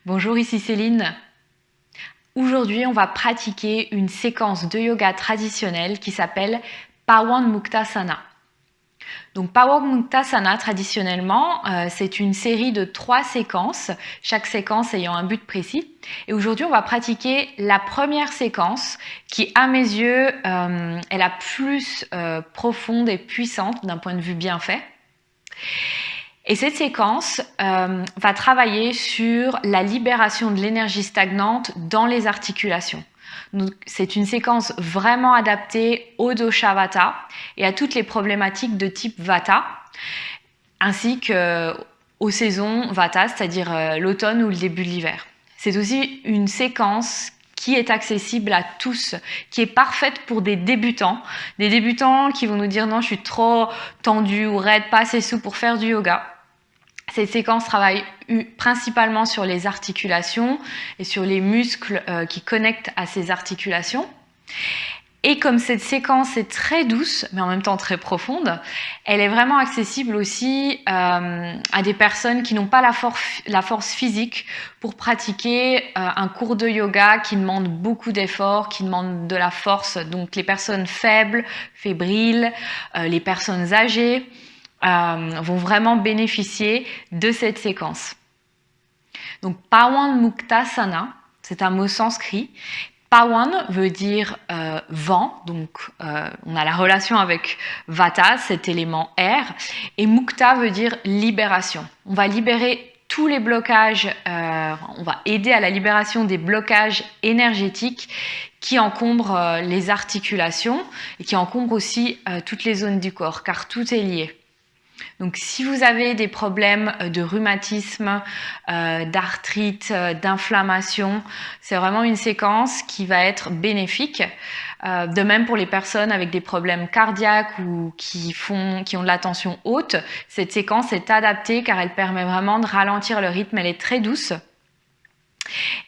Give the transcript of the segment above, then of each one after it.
Bonjour, ici Céline. Aujourd'hui, on va pratiquer une séquence de yoga traditionnelle qui s'appelle Pawan Muktasana. Donc Pawan Muktasana, traditionnellement, c'est une série de 3 séquences, chaque séquence ayant un but précis. Et aujourd'hui, on va pratiquer la première séquence qui, à mes yeux, est la plus profonde et puissante d'un point de vue bienfait. Et cette séquence va travailler sur la libération de l'énergie stagnante dans les articulations. C'est une séquence vraiment adaptée au dosha Vata et à toutes les problématiques de type Vata, ainsi qu'aux saisons Vata, c'est-à-dire l'automne ou le début de l'hiver. C'est aussi une séquence qui est accessible à tous, qui est parfaite pour des débutants qui vont nous dire non, je suis trop tendu ou raide, pas assez souple pour faire du yoga. Cette séquence travaille principalement sur les articulations et sur les muscles qui connectent à ces articulations. Et comme cette séquence est très douce, mais en même temps très profonde, elle est vraiment accessible aussi à des personnes qui n'ont pas la force physique pour pratiquer un cours de yoga qui demande beaucoup d'efforts, qui demande de la force. Donc les personnes faibles, fébriles, les personnes âgées, vont vraiment bénéficier de cette séquence. Donc Pawan Muktasana, c'est un mot sanskrit. Pawan veut dire vent, donc on a la relation avec Vata, cet élément air, et Mukta veut dire libération. On va libérer tous les blocages, on va aider à la libération des blocages énergétiques qui encombrent les articulations et qui encombrent aussi toutes les zones du corps, car tout est lié. Donc si vous avez des problèmes de rhumatisme, d'arthrite, d'inflammation, c'est vraiment une séquence qui va être bénéfique. De même pour les personnes avec des problèmes cardiaques ou qui ont de la tension haute, cette séquence est adaptée car elle permet vraiment de ralentir le rythme, elle est très douce.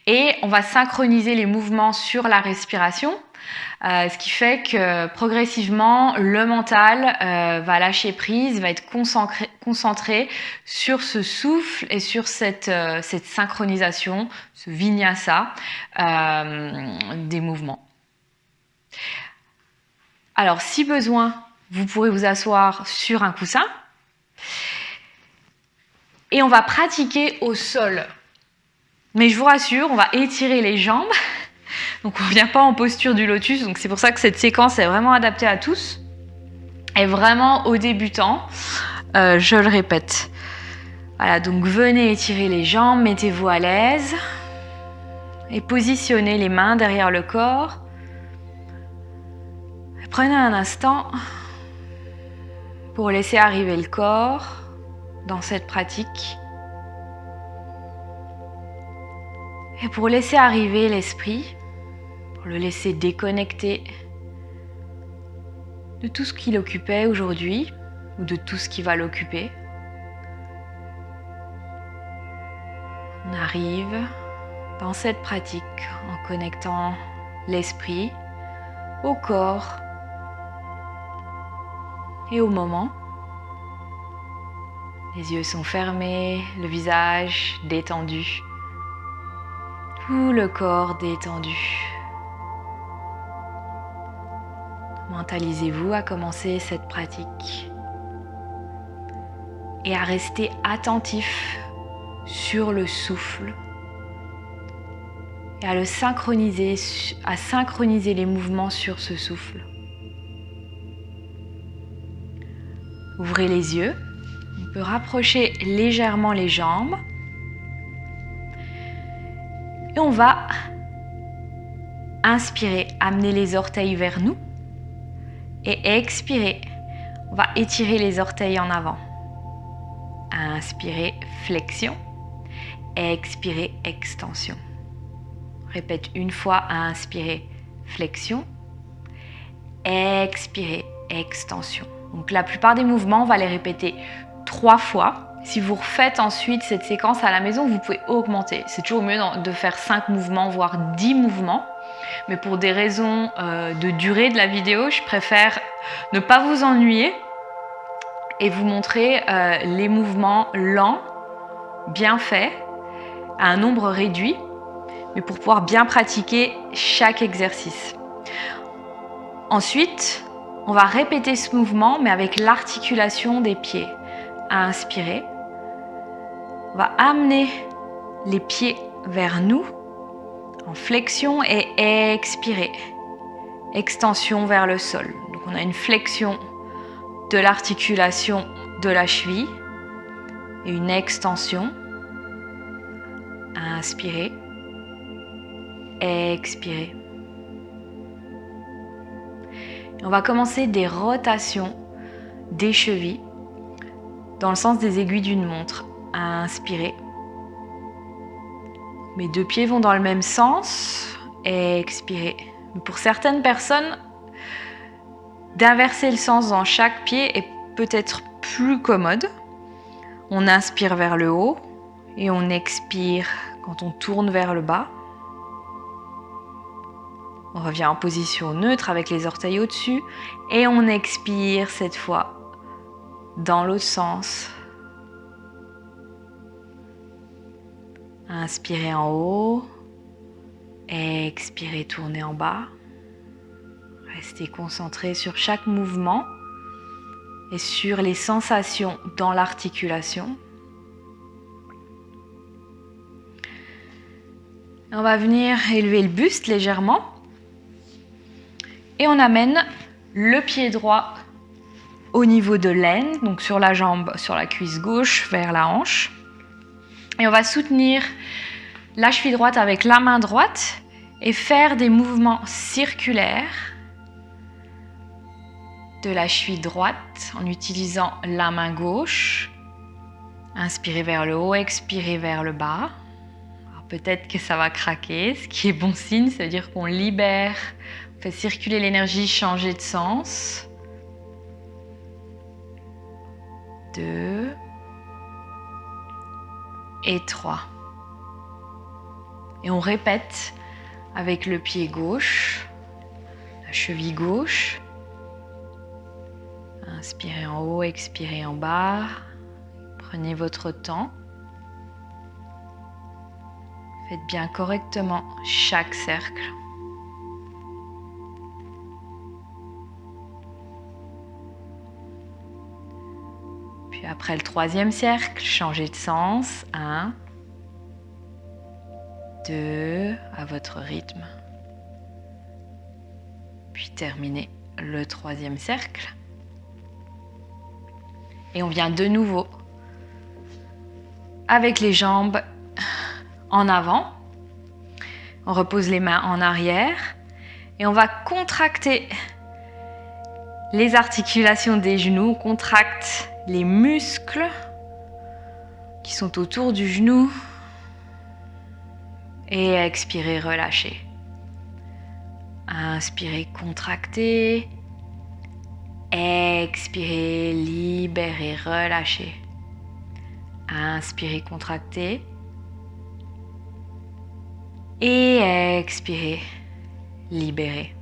Et on va synchroniser les mouvements sur la respiration. Ce qui fait que progressivement, le mental va lâcher prise, va être concentré sur ce souffle et sur cette synchronisation, ce vinyasa des mouvements. Alors, si besoin, vous pourrez vous asseoir sur un coussin et on va pratiquer au sol. Mais je vous rassure, on va étirer les jambes. Donc on ne vient pas en posture du lotus, donc c'est pour ça que cette séquence est vraiment adaptée à tous et vraiment aux débutants, je le répète. Voilà, donc venez étirer les jambes, mettez-vous à l'aise et positionnez les mains derrière le corps. Prenez un instant pour laisser arriver le corps dans cette pratique et pour laisser arriver l'esprit, pour le laisser déconnecter de tout ce qui l'occupait aujourd'hui ou de tout ce qui va l'occuper. On arrive dans cette pratique en connectant l'esprit au corps et au moment. Les yeux sont fermés, le visage détendu, tout le corps détendu. Mentalisez-vous à commencer cette pratique et à rester attentif sur le souffle et à synchroniser les mouvements sur ce souffle. Ouvrez les yeux, on peut rapprocher légèrement les jambes et on va inspirer, amener les orteils vers nous. Et expirer, on va étirer les orteils en avant. Inspirez, flexion. Expirez, extension. Répète une fois, inspirez, flexion. Expirez, extension. Donc la plupart des mouvements, on va les répéter 3 fois. Si vous refaites ensuite cette séquence à la maison, vous pouvez augmenter. C'est toujours mieux de faire 5 mouvements, voire 10 mouvements. Mais pour des raisons de durée de la vidéo, je préfère ne pas vous ennuyer et vous montrer les mouvements lents, bien faits, à un nombre réduit, mais pour pouvoir bien pratiquer chaque exercice. Ensuite, on va répéter ce mouvement, mais avec l'articulation des pieds. À inspirer, on va amener les pieds vers nous, en flexion, et expirer. Extension vers le sol. Donc on a une flexion de l'articulation de la cheville et une extension. Inspirez, expirez. On va commencer des rotations des chevilles dans le sens des aiguilles d'une montre. Inspirez. Mes deux pieds vont dans le même sens. Expirez. Pour certaines personnes, d'inverser le sens dans chaque pied est peut-être plus commode. On inspire vers le haut et on expire quand on tourne vers le bas. On revient en position neutre avec les orteils au-dessus et on expire cette fois dans l'autre sens. Inspirez en haut, expirez, tournez en bas. Restez concentré sur chaque mouvement et sur les sensations dans l'articulation. On va venir élever le buste légèrement. Et on amène le pied droit au niveau de l'aine, donc sur la jambe, sur la cuisse gauche vers la hanche. Et on va soutenir la cheville droite avec la main droite et faire des mouvements circulaires de la cheville droite en utilisant la main gauche. Inspirez vers le haut, expirez vers le bas. Alors peut-être que ça va craquer, ce qui est bon signe, ça veut dire qu'on libère. Fait circuler l'énergie, changer de sens. 2 et 3. Et on répète avec le pied gauche, la cheville gauche. Inspirez en haut, expirez en bas. Prenez votre temps. Faites bien correctement chaque cercle. Puis après le troisième cercle, changez de sens. 1, 2, à votre rythme. Puis terminez le troisième cercle. Et on vient de nouveau avec les jambes en avant. On repose les mains en arrière et on va contracter les articulations des genoux. On contracte les muscles qui sont autour du genou. Et expirez, relâchez. Inspirez, contractez. Expirez, libérez, relâchez. Inspirez, contractez. Et expirez, libérez.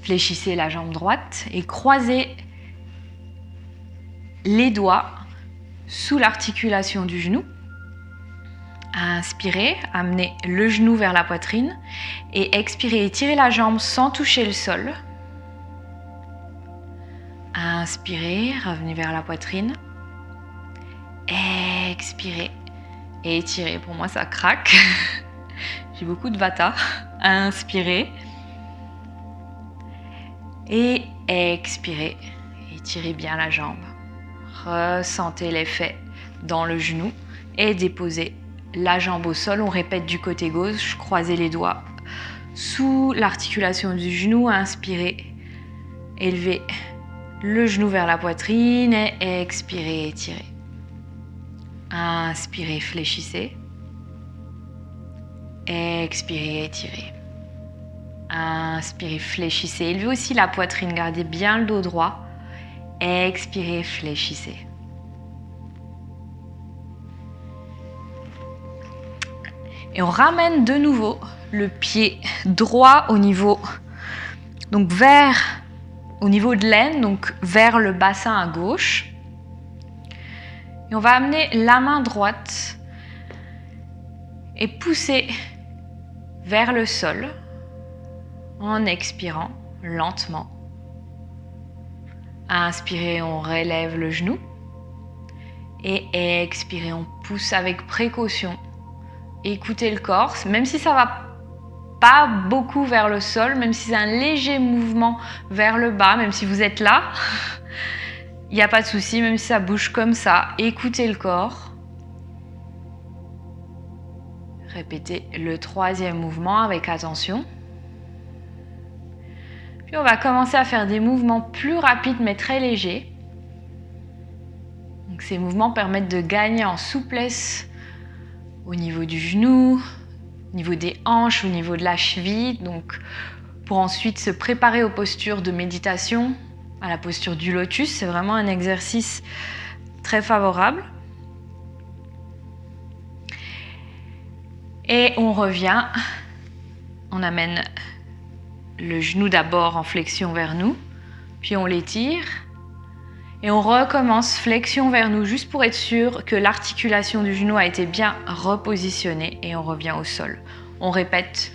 Fléchissez la jambe droite et croisez les doigts sous l'articulation du genou. Inspirez, amenez le genou vers la poitrine et expirez, étirez la jambe sans toucher le sol. Inspirez, revenez vers la poitrine. Expirez et étirez. Pour moi, ça craque. J'ai beaucoup de vata. Inspirez. Et expirez. Étirez bien la jambe. Ressentez l'effet dans le genou et déposez la jambe au sol. On répète du côté gauche. Croisez les doigts sous l'articulation du genou. Inspirez. Élevez le genou vers la poitrine et expirez, étirez. Inspirez, fléchissez. Expirez, étirez. Inspirez, fléchissez. Élevez aussi la poitrine, gardez bien le dos droit. Expirez, fléchissez. Et on ramène de nouveau le pied droit au niveau, donc au niveau de l'aine, donc vers le bassin à gauche. Et on va amener la main droite et poussez vers le sol en expirant lentement. Inspirez, on relève le genou. Et expirez, on pousse avec précaution. Écoutez le corps, même si ça va pas beaucoup vers le sol, même si c'est un léger mouvement vers le bas, même si vous êtes là, il n'y a pas de souci, même si ça bouge comme ça, écoutez le corps. Répétez le troisième mouvement avec attention. Puis on va commencer à faire des mouvements plus rapides mais très légers. Donc ces mouvements permettent de gagner en souplesse au niveau du genou, au niveau des hanches, au niveau de la cheville. Donc pour ensuite se préparer aux postures de méditation, à la posture du lotus, c'est vraiment un exercice très favorable. Et on revient, on amène le genou d'abord en flexion vers nous, puis on l'étire. Et on recommence flexion vers nous, juste pour être sûr que l'articulation du genou a été bien repositionnée et on revient au sol. On répète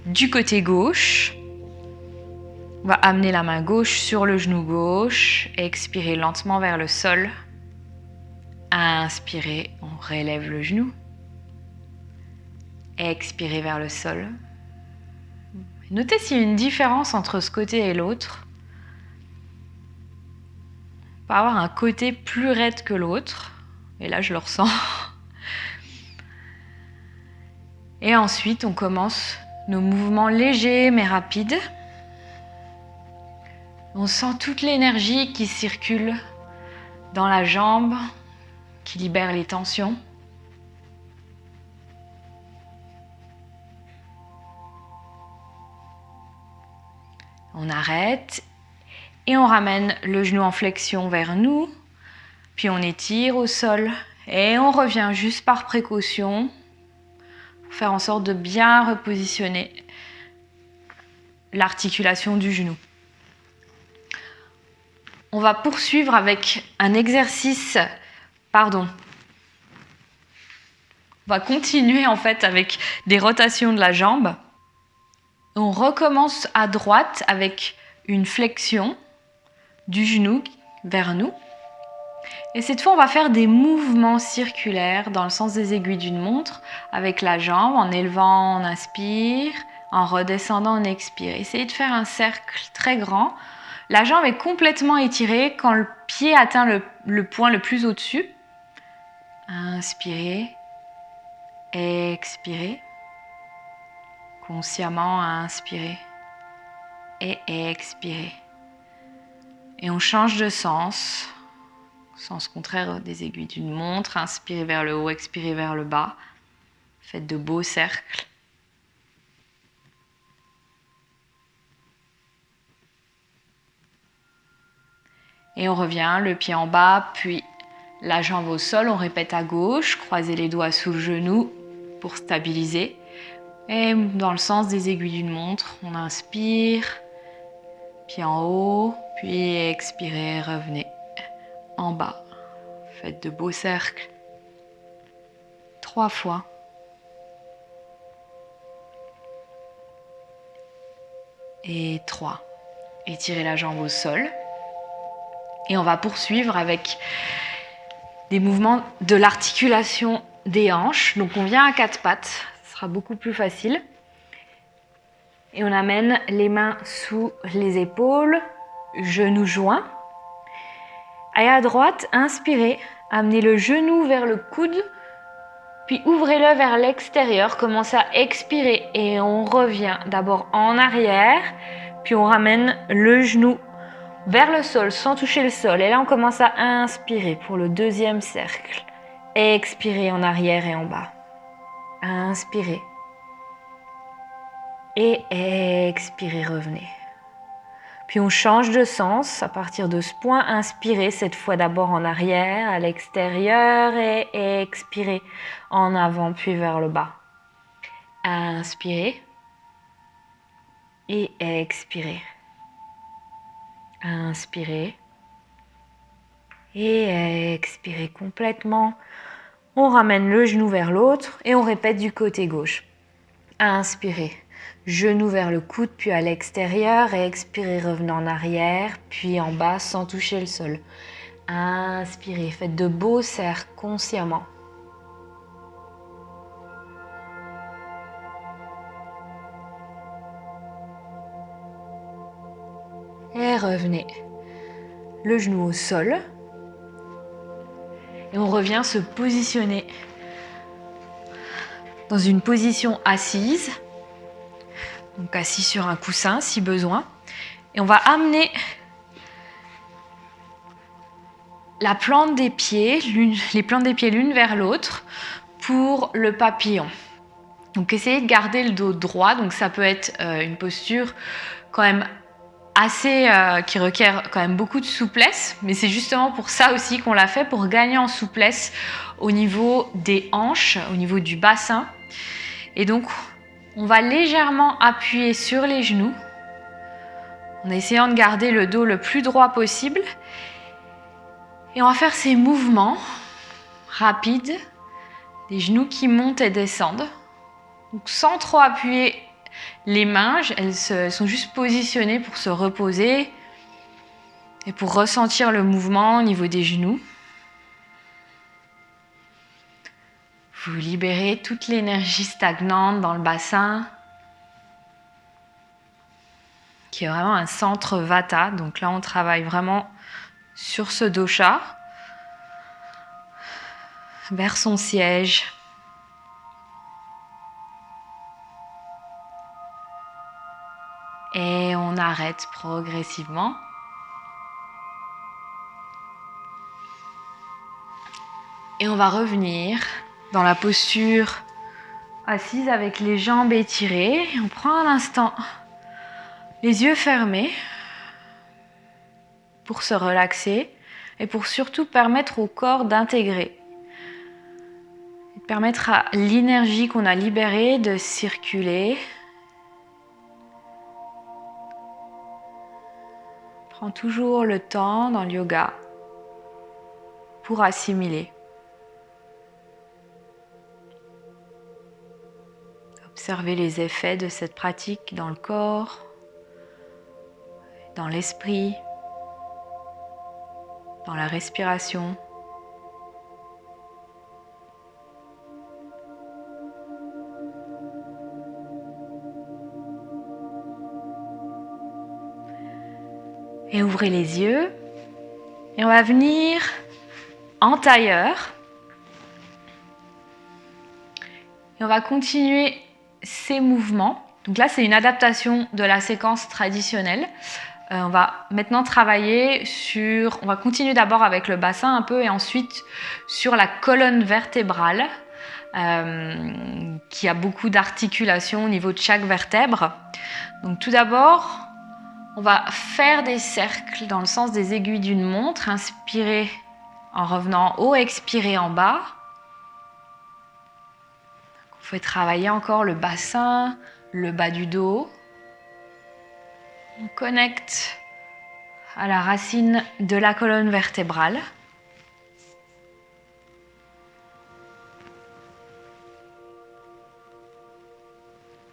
du côté gauche. On va amener la main gauche sur le genou gauche, expirer lentement vers le sol. Inspirez, on relève le genou. Expirez vers le sol. Notez s'il y a une différence entre ce côté et l'autre. On va avoir un côté plus raide que l'autre. Et là, je le ressens. Et ensuite, on commence nos mouvements légers mais rapides. On sent toute l'énergie qui circule dans la jambe, qui libère les tensions. On arrête et on ramène le genou en flexion vers nous, puis on étire au sol et on revient juste par précaution pour faire en sorte de bien repositionner l'articulation du genou. On va poursuivre avec un exercice, on va continuer en fait avec des rotations de la jambe. On recommence à droite avec une flexion du genou vers nous. Et cette fois, on va faire des mouvements circulaires dans le sens des aiguilles d'une montre avec la jambe. En élevant, on inspire. En redescendant, on expire. Essayez de faire un cercle très grand. La jambe est complètement étirée quand le pied atteint le point le plus au-dessus. Inspirez. Expirez. Consciemment, inspirez. Et expirez. Et on change de sens. Sens contraire des aiguilles d'une montre. Inspirez vers le haut, expirez vers le bas. Faites de beaux cercles. Et on revient, le pied en bas, puis la jambe au sol. On répète à gauche, croisez les doigts sous le genou pour stabiliser. Et dans le sens des aiguilles d'une montre, on inspire, pied en haut, puis expirez, revenez en bas. Faites de beaux cercles. 3 fois. Et 3. Étirez la jambe au sol. Et on va poursuivre avec des mouvements de l'articulation des hanches. Donc on vient à 4 pattes, ce sera beaucoup plus facile. Et on amène les mains sous les épaules, genoux joints. Et à droite, inspirez, amenez le genou vers le coude, puis ouvrez-le vers l'extérieur, commencez à expirer et on revient d'abord en arrière, puis on ramène le genou vers le sol sans toucher le sol. Et là, on commence à inspirer pour le deuxième cercle. Expirez en arrière et en bas. Inspirez. Et expirez, revenez. Puis on change de sens à partir de ce point. Inspirez cette fois d'abord en arrière, à l'extérieur et expirez en avant puis vers le bas. Inspirez et expirez. Inspirez et expirez complètement On ramène le genou vers l'autre et on répète du côté gauche. Inspirez. Genou vers le coude, puis à l'extérieur. Et expirez, revenez en arrière, puis en bas sans toucher le sol. Inspirez. Faites de beaux cercles consciemment. Et revenez. Le genou au sol. Et on revient se positionner dans une position assise. Donc assis sur un coussin si besoin. Et on va amener la plante des pieds, les plantes des pieds l'une vers l'autre pour le papillon. Donc essayez de garder le dos droit. Donc ça peut être une posture quand même assez qui requiert quand même beaucoup de souplesse, mais c'est justement pour ça aussi qu'on l'a fait, pour gagner en souplesse au niveau des hanches, au niveau du bassin. Et donc on va légèrement appuyer sur les genoux en essayant de garder le dos le plus droit possible, et on va faire ces mouvements rapides des genoux qui montent et descendent, donc sans trop appuyer les mains. Elles sont juste positionnées pour se reposer et pour ressentir le mouvement au niveau des genoux. Vous libérez toute l'énergie stagnante dans le bassin, qui est vraiment un centre Vata. Donc là, on travaille vraiment sur ce dosha, vers son siège. Et on arrête progressivement. Et on va revenir dans la posture assise avec les jambes étirées. On prend un instant les yeux fermés pour se relaxer et pour surtout permettre au corps d'intégrer. Permettre à l'énergie qu'on a libérée de circuler. Prends toujours le temps dans le yoga pour assimiler. Observez les effets de cette pratique dans le corps, dans l'esprit, dans la respiration. Et ouvrez les yeux. Et on va venir en tailleur. Et on va continuer ces mouvements. Donc là, c'est une adaptation de la séquence traditionnelle. On va maintenant travailler sur... On va continuer d'abord avec le bassin un peu et ensuite sur la colonne vertébrale qui a beaucoup d'articulations au niveau de chaque vertèbre. Donc tout d'abord, on va faire des cercles dans le sens des aiguilles d'une montre. Inspirez en revenant en haut, expirez en bas. Vous pouvez travailler encore le bassin, le bas du dos. On connecte à la racine de la colonne vertébrale.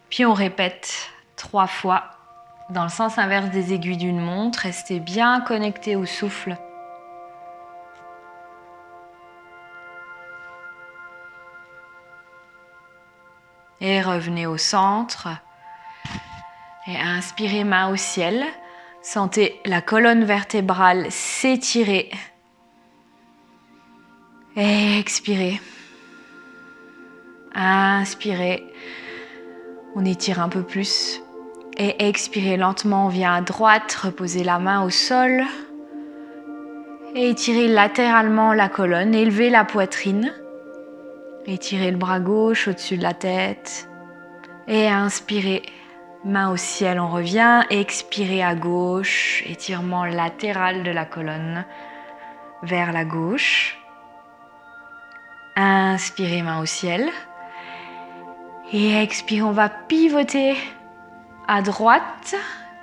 Puis on répète 3 fois dans le sens inverse des aiguilles d'une montre. Restez bien connecté au souffle. Et revenez au centre. Et inspirez, main au ciel. Sentez la colonne vertébrale s'étirer. Et expirez. Inspirez. On étire un peu plus. Et expirez lentement, on vient à droite, reposez la main au sol. Et étirez latéralement la colonne, élevez la poitrine. Étirez le bras gauche au-dessus de la tête. Et inspirez, main au ciel, on revient. Expirez à gauche, étirement latéral de la colonne vers la gauche. Inspirez, main au ciel. Et expirez, on va pivoter à droite.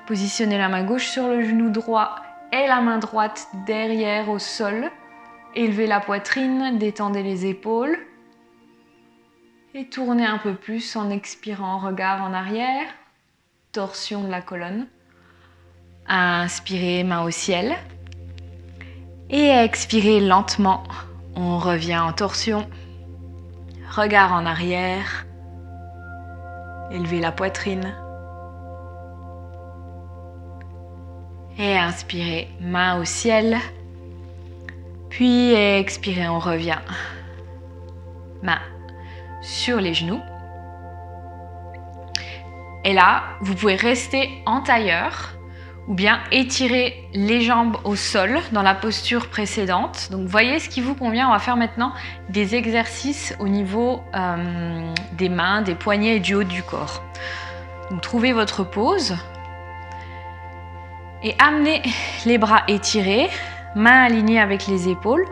Positionnez la main gauche sur le genou droit et la main droite derrière au sol. Élevez la poitrine, détendez les épaules. Et tournez un peu plus en expirant, regard en arrière, torsion de la colonne. Inspirez, main au ciel. Et expirez lentement, on revient en torsion. Regard en arrière. Élevez la poitrine. Et inspirez, main au ciel. Puis expirez, on revient. Main sur les genoux. Et là, vous pouvez rester en tailleur ou bien étirer les jambes au sol dans la posture précédente. Donc voyez ce qui vous convient. On va faire maintenant des exercices au niveau des mains, des poignets et du haut du corps. Donc trouvez votre pose et amenez les bras étirés, mains alignées avec les épaules.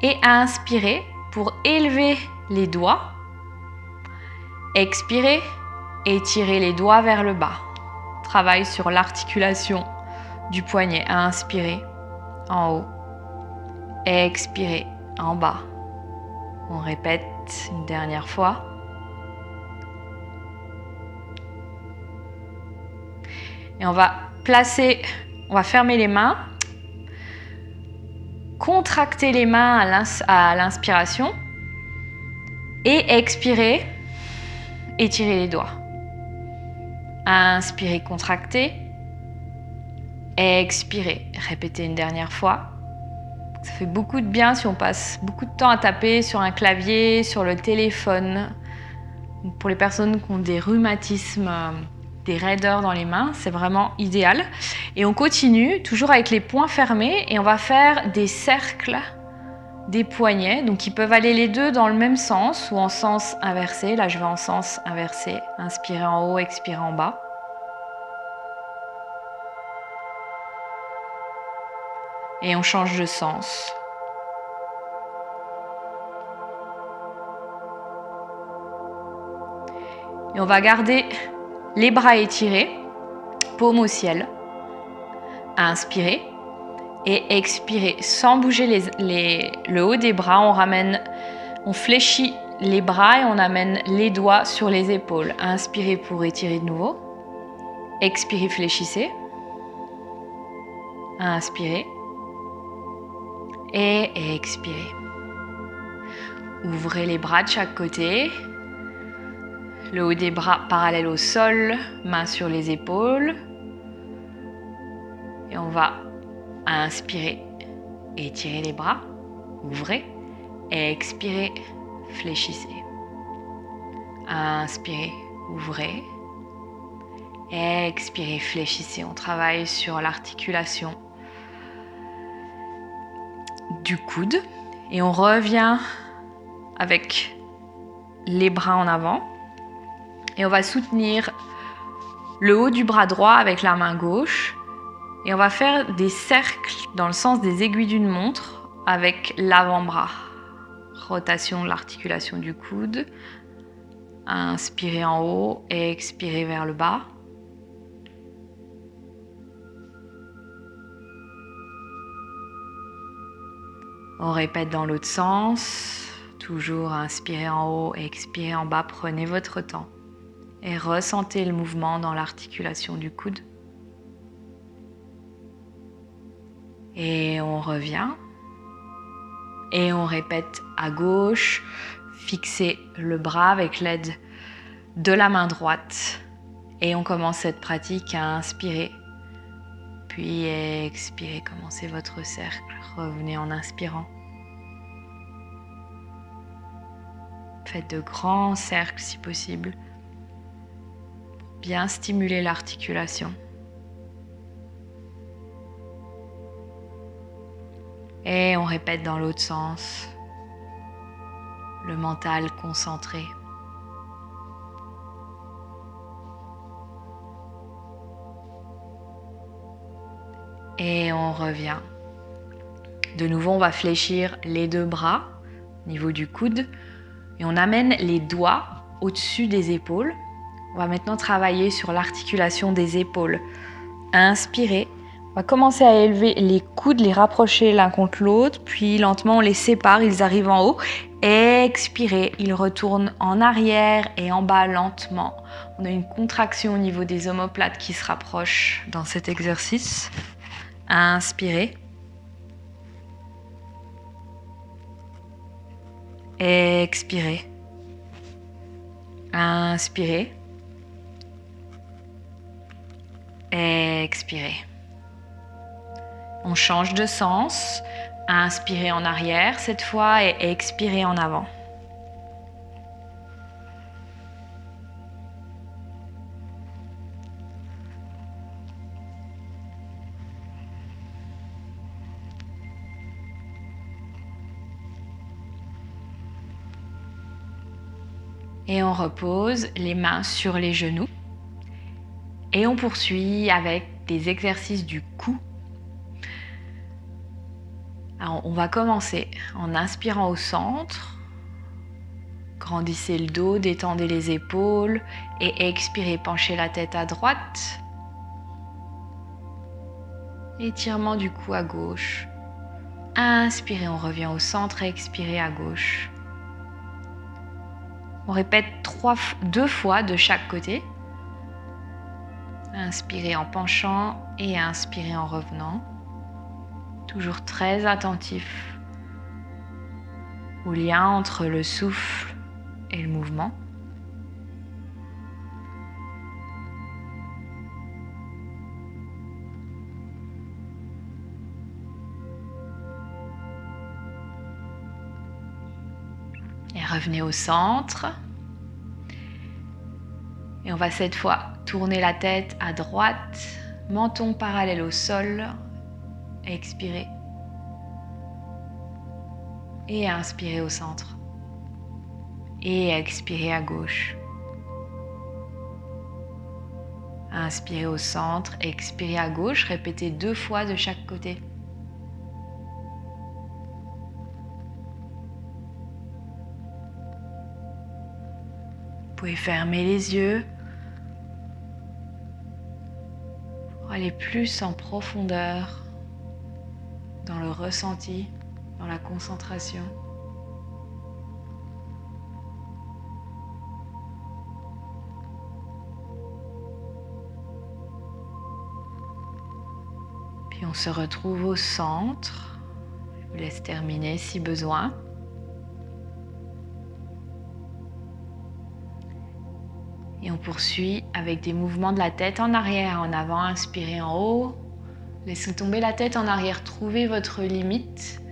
Et inspirez pour élever les doigts. Expirez, étirez les doigts vers le bas. Travail sur l'articulation du poignet. Inspirez en haut. Expirez en bas. On répète une dernière fois. Et on va fermer les mains. Contractez les mains à l'inspiration. Et expirez, étirez les doigts. Inspirez, contractez. Expirez, répétez une dernière fois. Ça fait beaucoup de bien si on passe beaucoup de temps à taper sur un clavier, sur le téléphone. Pour les personnes qui ont des rhumatismes, des raideurs dans les mains, c'est vraiment idéal. Et on continue, toujours avec les poings fermés, et on va faire des cercles des poignets, donc ils peuvent aller les deux dans le même sens ou en sens inversé. Là, je vais en sens inversé. Inspirez en haut, expirez en bas. Et on change de sens. Et on va garder les bras étirés, paume au ciel. Inspirez. Et expirez, sans bouger le haut des bras, on fléchit les bras et on amène les doigts sur les épaules. Inspirez pour étirer de nouveau. Expirez, fléchissez. Inspirez. Et expirez. Ouvrez les bras de chaque côté. Le haut des bras parallèle au sol, mains sur les épaules. Et on va inspirez, étirez les bras, ouvrez, expirez, fléchissez. Inspirez, ouvrez, expirez, fléchissez. On travaille sur l'articulation du coude et on revient avec les bras en avant et on va soutenir le haut du bras droit avec la main gauche. Et on va faire des cercles dans le sens des aiguilles d'une montre avec l'avant-bras. Rotation de l'articulation du coude. Inspirez en haut et expirez vers le bas. On répète dans l'autre sens. Toujours inspirez en haut et expirez en bas. Prenez votre temps et ressentez le mouvement dans l'articulation du coude. Et on revient. Et on répète à gauche. Fixez le bras avec l'aide de la main droite. Et on commence cette pratique à inspirer. Puis expirez. Commencez votre cercle. Revenez en inspirant. Faites de grands cercles si possible. Pour bien stimuler l'articulation. Et on répète dans l'autre sens. Le mental concentré. Et on revient. De nouveau, on va fléchir les deux bras au niveau du coude. Et on amène les doigts au-dessus des épaules. On va maintenant travailler sur l'articulation des épaules. Inspirez. On va commencer à élever les coudes, les rapprocher l'un contre l'autre. Puis lentement, on les sépare, ils arrivent en haut. Expirez, il retourne en arrière et en bas lentement. On a une contraction au niveau des omoplates qui se rapproche dans cet exercice. Inspirez. Expirez. Inspirez. Expirez. On change de sens. Inspirez en arrière cette fois et expirez en avant. Et on repose les mains sur les genoux. Et on poursuit avec des exercices du cou. Alors, on va commencer en inspirant au centre. Grandissez le dos, détendez les épaules et expirez, penchez la tête à droite. Étirement du cou à gauche. Inspirez, on revient au centre et expirez à gauche. On répète 2 fois de chaque côté. Inspirez en penchant et inspirez en revenant. Toujours très attentif au lien entre le souffle et le mouvement. Et revenez au centre. Et on va cette fois tourner la tête à droite, menton parallèle au sol. Expirez. Et inspirez au centre. Et expirez à gauche. Inspirez au centre, expirez à gauche. Répétez 2 fois de chaque côté. Vous pouvez fermer les yeux pour aller plus en profondeur dans le ressenti, dans la concentration. Puis on se retrouve au centre. Je vous laisse terminer si besoin. Et on poursuit avec des mouvements de la tête en arrière et en avant. Inspirez en haut. Laissez tomber la tête en arrière. Trouvez votre limite.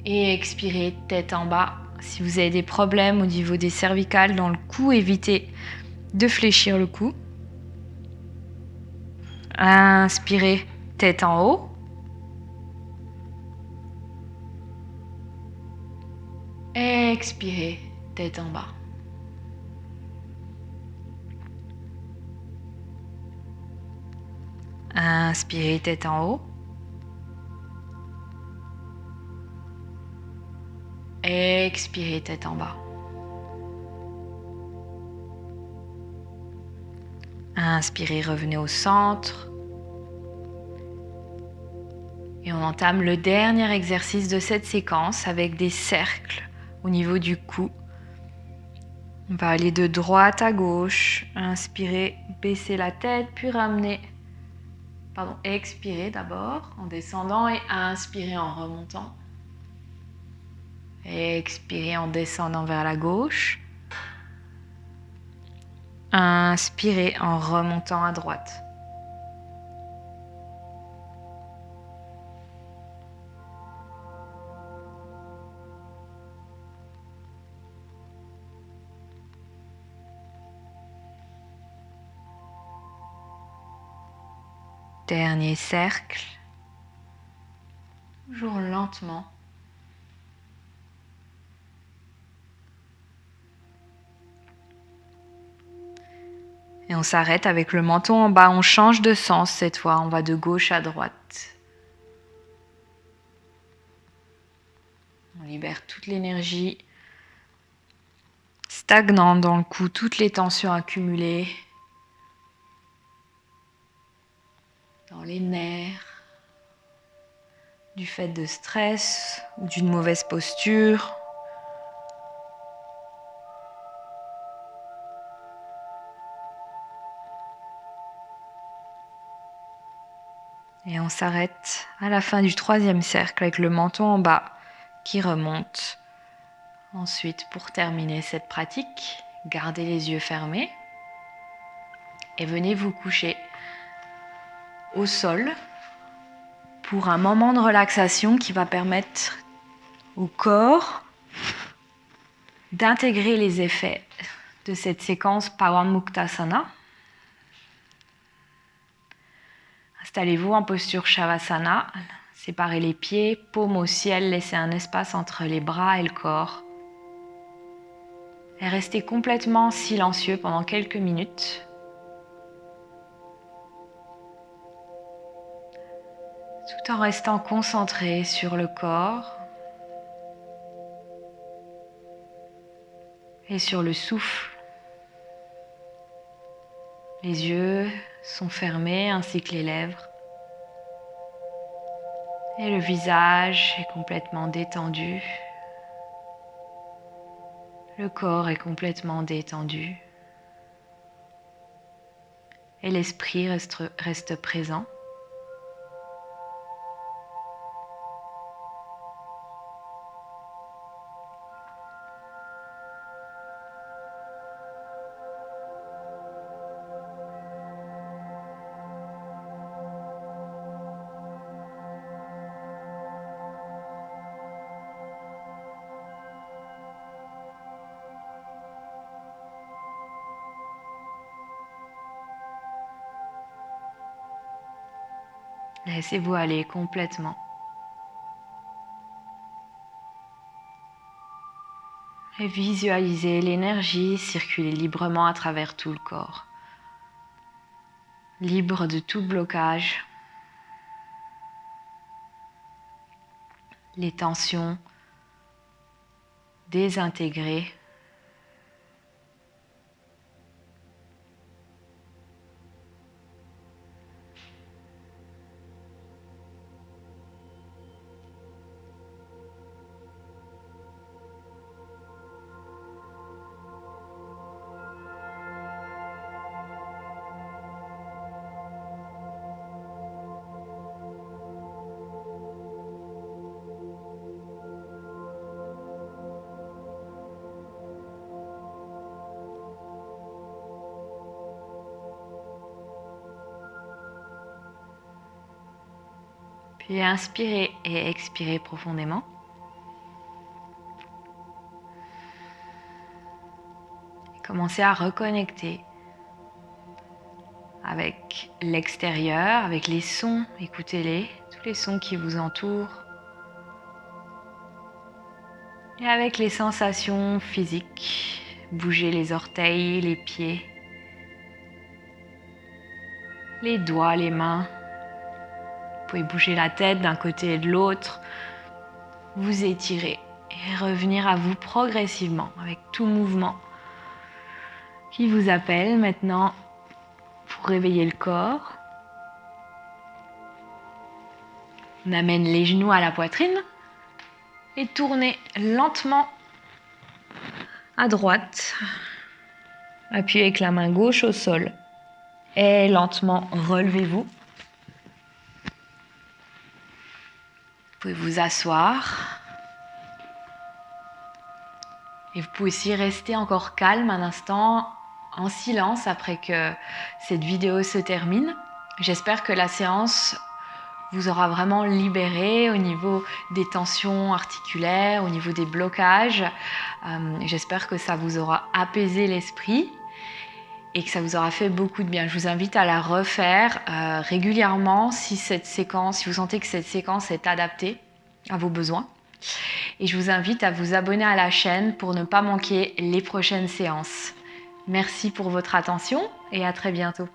Et expirez, tête en bas. Si vous avez des problèmes au niveau des cervicales dans le cou, évitez de fléchir le cou. Inspirez, tête en haut. Expirez, tête en bas. Inspirez, tête en haut. Expirez, tête en bas. Inspirez, revenez au centre. Et on entame le dernier exercice de cette séquence avec des cercles au niveau du cou. On va aller de droite à gauche. Inspirez, baissez la tête, puis ramenez. Expirez d'abord en descendant et inspirez en remontant. Expirez en descendant vers la gauche. Inspirez en remontant à droite. Dernier cercle. Toujours lentement. Et on s'arrête avec le menton en bas. On change de sens cette fois. On va de gauche à droite. On libère toute l'énergie stagnante dans le cou, toutes les tensions accumulées dans les nerfs du fait de stress ou d'une mauvaise posture. Et on s'arrête à la fin du 3e cercle avec le menton en bas qui remonte. Ensuite, pour terminer cette pratique, gardez les yeux fermés et venez vous coucher au sol pour un moment de relaxation qui va permettre au corps d'intégrer les effets de cette séquence Pawanmuktasana. Installez-vous en posture Shavasana, séparez les pieds, paume au ciel, laissez un espace entre les bras et le corps. Et restez complètement silencieux pendant quelques minutes. Tout en restant concentré sur le corps et sur le souffle. Les yeux sont fermés ainsi que les lèvres. Et le visage est complètement détendu. Le corps est complètement détendu. Et l'esprit reste présent. Laissez-vous aller complètement. Et visualisez l'énergie circuler librement à travers tout le corps. Libre de tout blocage. Les tensions désintégrées. Puis inspirez et expirez profondément. Et commencez à reconnecter avec l'extérieur, avec les sons, écoutez-les, tous les sons qui vous entourent. Et avec les sensations physiques, bougez les orteils, les pieds, les doigts, les mains. Vous pouvez bouger la tête d'un côté et de l'autre, vous étirer et revenir à vous progressivement avec tout mouvement qui vous appelle maintenant pour réveiller le corps. On amène les genoux à la poitrine et tournez lentement à droite. Appuyez avec la main gauche au sol et lentement relevez-vous. Vous pouvez vous asseoir et vous pouvez aussi rester encore calme un instant en silence après que cette vidéo se termine. J'espère que la séance vous aura vraiment libéré au niveau des tensions articulaires, au niveau des blocages. J'espère que ça vous aura apaisé l'esprit et que ça vous aura fait beaucoup de bien. Je vous invite à la refaire régulièrement si vous sentez que cette séquence est adaptée à vos besoins. Et je vous invite à vous abonner à la chaîne pour ne pas manquer les prochaines séances. Merci pour votre attention et à très bientôt.